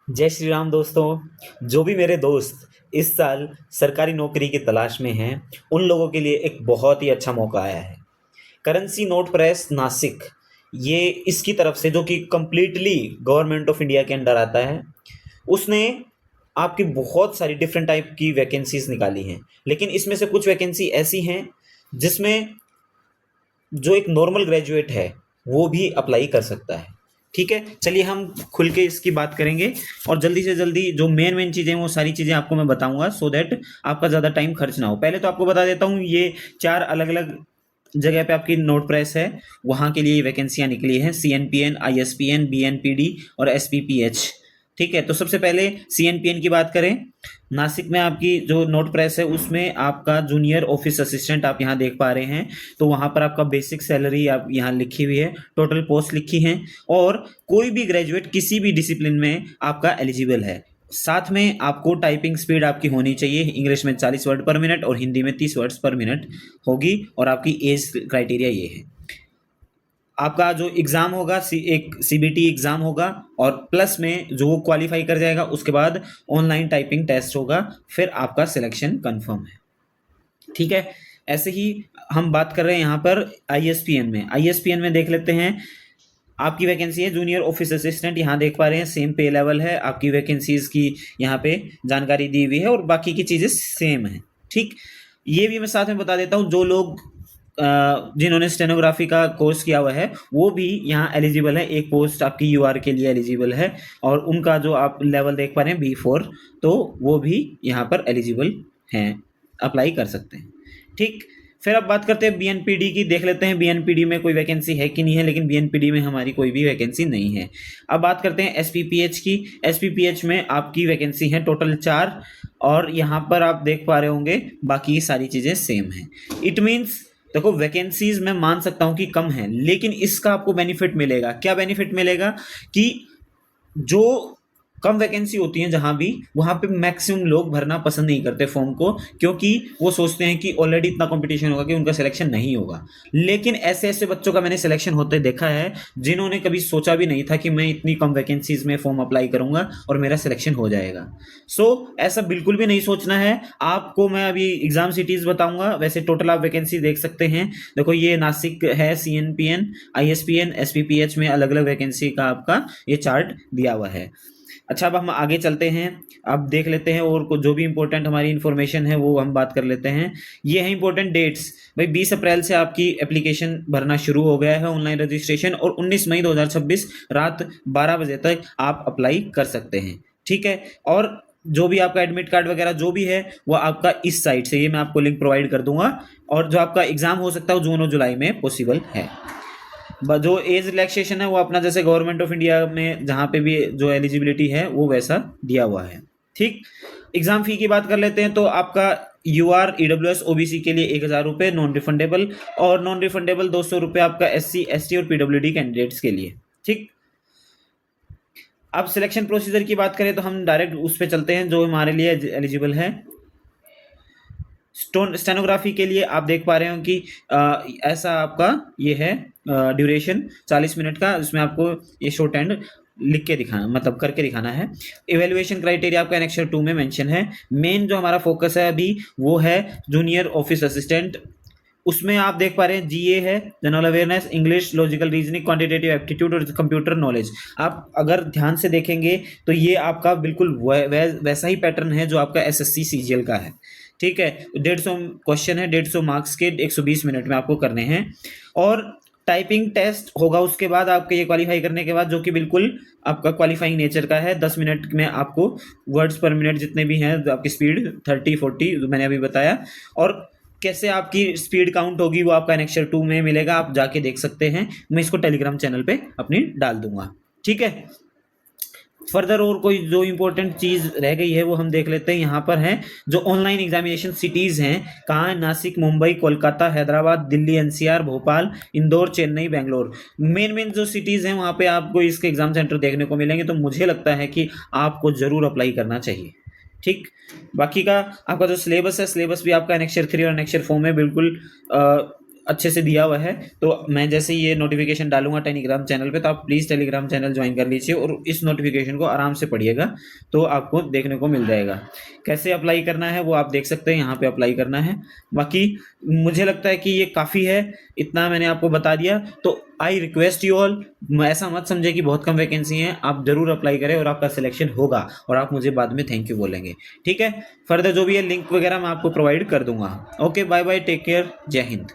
जय श्री राम दोस्तों। जो भी मेरे दोस्त इस साल सरकारी नौकरी की तलाश में हैं, उन लोगों के लिए एक बहुत ही अच्छा मौका आया है। करेंसी नोट प्रेस नासिक, ये इसकी तरफ से, जो कि कंप्लीटली गवर्नमेंट ऑफ इंडिया के अंडर आता है, उसने आपकी बहुत सारी डिफरेंट टाइप की वैकेंसीज निकाली हैं। लेकिन इसमें से कुछ वैकेंसी ऐसी हैं जिसमें जो एक नॉर्मल ग्रेजुएट है वो भी अप्लाई कर सकता है। ठीक है, चलिए हम खुल के इसकी बात करेंगे और जल्दी से जल्दी जो मेन मेन चीज़ें हैं वो सारी चीज़ें आपको मैं बताऊंगा, सो दैट आपका ज़्यादा टाइम खर्च ना हो। पहले तो आपको बता देता हूँ, ये चार अलग अलग जगह पे आपकी नोट प्रेस है, वहाँ के लिए वैकेंसियाँ निकली हैं: CNPN, ISPN, BNPD और SPPH। ठीक है, तो सबसे पहले CNPN की बात करें। नासिक में आपकी जो नोट प्रेस है उसमें आपका जूनियर ऑफिस असिस्टेंट आप यहाँ देख पा रहे हैं। तो वहाँ पर आपका बेसिक सैलरी आप यहाँ लिखी हुई है, टोटल पोस्ट लिखी हैं, और कोई भी ग्रेजुएट किसी भी डिसिप्लिन में आपका एलिजिबल है। साथ में आपको टाइपिंग स्पीड आपकी होनी चाहिए, इंग्लिश में 40 वर्ड पर मिनट और हिंदी में 30 वर्ड्स पर मिनट होगी। और आपकी एज क्राइटेरिया ये है। आपका जो एग्ज़ाम होगा, एक CBT एग्ज़ाम होगा, और प्लस में जो वो क्वालिफाई कर जाएगा उसके बाद ऑनलाइन टाइपिंग टेस्ट होगा, फिर आपका सिलेक्शन कंफर्म है। ठीक है, ऐसे ही हम बात कर रहे हैं यहाँ पर ISPN में देख लेते हैं। आपकी वैकेंसी है जूनियर ऑफिस असिस्टेंट, यहाँ देख पा रहे हैं सेम पे लेवल है आपकी वैकेंसीज की, यहाँ पे जानकारी दी हुई है और बाकी की चीज़ें सेम है। ठीक, ये भी मैं साथ में बता देता हूँ, जो लोग जिन्होंने स्टेनोग्राफी का कोर्स किया हुआ है वो भी यहाँ एलिजिबल है। एक पोस्ट आपकी UR के लिए एलिजिबल है, और उनका जो आप लेवल देख पा रहे हैं B4, तो वो भी यहाँ पर एलिजिबल हैं, अप्लाई कर सकते हैं। ठीक, फिर अब बात करते हैं BNPD की, देख लेते हैं BNPD में कोई वैकेंसी है कि नहीं है, लेकिन BNPD में हमारी कोई भी वैकेंसी नहीं है। अब बात करते हैं SPPH की। SPPH में आपकी वैकेंसी है टोटल 4, और यहाँ पर आप देख पा रहे होंगे बाकी सारी चीज़ें सेम हैं। इट मीन्स, देखो, वैकेंसीज मैं मान सकता हूँ कि कम है, लेकिन इसका आपको बेनिफिट मिलेगा। क्या बेनिफिट मिलेगा कि जो कम वैकेंसी होती हैं जहाँ भी, वहाँ पे मैक्सिमम लोग भरना पसंद नहीं करते फॉर्म को, क्योंकि वो सोचते हैं कि ऑलरेडी इतना कंपटीशन होगा कि उनका सिलेक्शन नहीं होगा। लेकिन ऐसे ऐसे बच्चों का मैंने सिलेक्शन होते देखा है जिन्होंने कभी सोचा भी नहीं था कि मैं इतनी कम वैकेंसीज में फॉर्म अप्लाई करूंगा और मेरा सिलेक्शन हो जाएगा। सो ऐसा बिल्कुल भी नहीं सोचना है आपको। मैं अभी एग्जाम सिटीज बताऊंगा, वैसे टोटल आप वैकेंसी देख सकते हैं। देखो, ये नासिक है, CNPN, ISPN, SPPH में अलग अलग वैकेंसी का आपका ये चार्ट दिया हुआ है। अच्छा, अब हम आगे चलते हैं, अब देख लेते हैं और जो भी इंपॉर्टेंट हमारी इन्फॉर्मेशन है वो हम बात कर लेते हैं। ये है इंपॉर्टेंट डेट्स। भाई, 20 अप्रैल से आपकी एप्लीकेशन भरना शुरू हो गया है, ऑनलाइन रजिस्ट्रेशन, और 19 मई 2026 रात 12 बजे तक आप अप्लाई कर सकते हैं। ठीक है, और जो भी आपका एडमिट कार्ड वगैरह जो भी है वो आपका इस साइट से, ये मैं आपको लिंक प्रोवाइड कर दूंगा। और जो आपका एग्जाम हो सकता है वो जून और जुलाई में पॉसिबल है। जो एज रिलैक्सेशन है वो अपना जैसे गवर्नमेंट ऑफ इंडिया में जहाँ पे भी जो एलिजिबिलिटी है वो वैसा दिया हुआ है। ठीक, एग्जाम फी की बात कर लेते हैं। तो आपका UR EWS OBC के लिए 1,000 रुपये नॉन रिफंडेबल, और नॉन रिफंडेबल 200 रुपये आपका SC ST और PWD कैंडिडेट्स के लिए। ठीक, अब सिलेक्शन प्रोसीजर की बात करें तो हम डायरेक्ट उस पर चलते हैं जो हमारे लिए एलिजिबल है। स्टेनोग्राफी के लिए आप देख पा रहे हो कि ऐसा आपका ये है ड्यूरेशन 40 मिनट का, इसमें आपको ये शॉर्ट हैंड लिख के दिखाना, मतलब करके दिखाना है। इवेल्युएशन क्राइटेरिया आपका एनेक्सर 2 में मेंशन है। मेन जो हमारा फोकस है अभी वो है जूनियर ऑफिस असिस्टेंट। उसमें आप देख पा रहे हैं GA है, general awareness, English, logical reasoning, quantitative aptitude और कंप्यूटर नॉलेज। आप अगर ध्यान से देखेंगे तो ये आपका बिल्कुल वैसा ही पैटर्न है जो आपका SSC CGL का है। ठीक है, 150 क्वेश्चन है, 150 मार्क्स के, 120 मिनट में आपको करने हैं, और टाइपिंग टेस्ट होगा उसके बाद आपके ये क्वालिफाई करने के बाद, जो कि बिल्कुल आपका क्वालिफाइंग नेचर का है। 10 मिनट में आपको वर्ड्स पर मिनट जितने भी हैं, आपकी स्पीड 30-40 जो मैंने अभी बताया, और कैसे आपकी स्पीड काउंट होगी वो आपका एनेक्सर 2 में मिलेगा, आप जाके देख सकते हैं। मैं इसको टेलीग्राम चैनल पे अपनी डाल दूंगा। ठीक है, फर्दर और कोई जो इंपॉर्टेंट चीज़ रह गई है वो हम देख लेते हैं। यहाँ पर है जो ऑनलाइन एग्जामिनेशन सिटीज़ हैं, कहाँ है? Nashik, Mumbai, Kolkata, Hyderabad, Delhi, NCR, Bhopal, Indore, Chennai, Bangalore. Main main जो सिटीज़ हैं वहाँ पे आपको इसके एग्जाम सेंटर देखने को मिलेंगे, तो मुझे लगता है कि आपको ज़रूर अप्लाई करना चाहिए। ठीक, बाकी का आपका जो सिलेबस है, सिलेबस भी आपका एनेक्सर 3 और एनेक्सर 4 में बिल्कुल अच्छे से दिया हुआ है। तो मैं जैसे ये नोटिफिकेशन डालूंगा टेलीग्राम चैनल पे, तो आप प्लीज़ टेलीग्राम चैनल ज्वाइन कर लीजिए और इस नोटिफिकेशन को आराम से पढ़िएगा, तो आपको देखने को मिल जाएगा। कैसे अप्लाई करना है वो आप देख सकते हैं, यहाँ पे अप्लाई करना है। बाकी मुझे लगता है कि ये काफ़ी है, इतना मैंने आपको बता दिया। तो आई रिक्वेस्ट यू ऑल, ऐसा मत समझे कि बहुत कम वैकेंसी हैं, आप जरूर अप्लाई करें और आपका सिलेक्शन होगा और आप मुझे बाद में थैंक यू बोलेंगे। ठीक है, फर्दर जो भी है लिंक वगैरह मैं आपको प्रोवाइड कर दूंगा। Okay, bye bye, take care, जय हिंद।